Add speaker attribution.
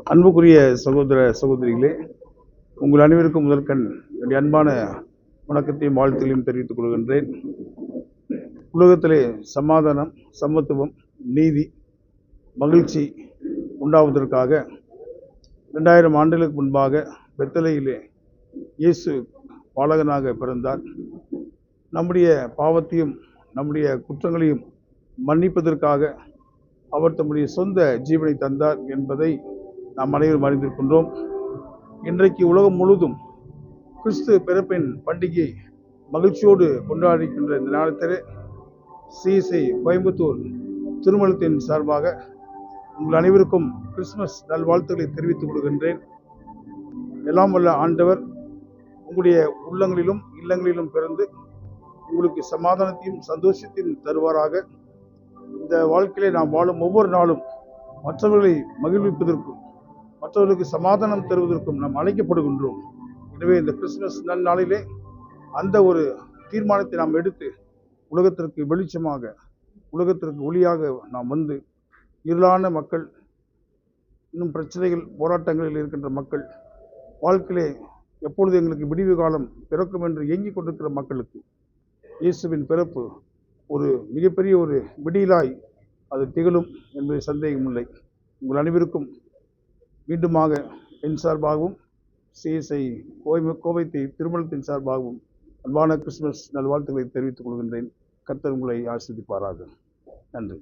Speaker 1: அன்புக்குரிய சகோதர சகோதரிகளே, உங்கள் அனைவருக்கும் முதற்கண் என்னுடைய அன்பான வணக்கத்தையும் வாழ்த்துகளையும் தெரிவித்துக் கொள்கின்றேன். உலகத்திலே சமாதானம், சமத்துவம், நீதி, மகிழ்ச்சி உண்டாவதற்காக 2000 ஆண்டுகளுக்கு முன்பாக பெத்தலேயிலே இயேசு பாலகனாக பிறந்தார். நம்முடைய பாவத்தையும் நம்முடைய குற்றங்களையும் மன்னிப்பதற்காக அவர் தம்முடைய சொந்த ஜீவனை தந்தார் என்பதை நாம் அனைவரும் அறிந்திருக்கின்றோம். இன்றைக்கு உலகம் முழுவதும் கிறிஸ்து பிறப்பின் பண்டிகை மகிழ்ச்சியோடு கொண்டாடுகின்ற இந்த நேரத்தில் சிஎஸ்ஐ கோயம்புத்தூர் திருமணத்தின் சார்பாக உங்கள் அனைவருக்கும் கிறிஸ்துமஸ் நல்வாழ்த்துக்களை தெரிவித்துக் கொள்கின்றேன். எல்லாம் வல்ல ஆண்டவர் உங்களுடைய உள்ளங்களிலும் இல்லங்களிலும் பிறந்து உங்களுக்கு சமாதானத்தையும் சந்தோஷத்தையும் தருவாராக. இந்த வாழ்க்கையிலே நாம் வாழும் ஒவ்வொரு நாளும் மற்றவர்களை மகிழ்விப்பதற்கும் மற்றவர்களுக்கு சமாதானம் தருவதற்கும் நாம் அழைக்கப்படுகின்றோம். எனவே இந்த கிறிஸ்துமஸ் நன்னாளிலே அந்த ஒரு தீர்மானத்தை நாம் எடுத்து உலகத்திற்கு வெளிச்சமாக, உலகத்திற்கு ஒளியாக நாம் வந்து இருளான மக்கள், இன்னும் பிரச்சனைகள் போராட்டங்களில் இருக்கின்ற மக்கள், வாழ்க்கையிலே எப்பொழுது எங்களுக்கு விடிவு காலம் பிறக்கும் என்று ஏங்கிக் கொண்டிருக்கிற மக்களுக்கு இயேசுவின் பிறப்பு ஒரு மிகப்பெரிய ஒரு விடியலாய் அது திகழும் என்பது சந்தேகமில்லை. உங்கள் அனைவருக்கும் மீண்டுமாக என் சார்பாகவும் சிஎஸ்ஐ கோவை திருமணத்தின் சார்பாகவும் அன்பான கிறிஸ்துமஸ் நல்வாழ்த்துக்களை தெரிவித்துக் கொள்கின்றேன். கர்த்தர் உங்களை ஆசீர்வதிப்பாராக. நன்றி.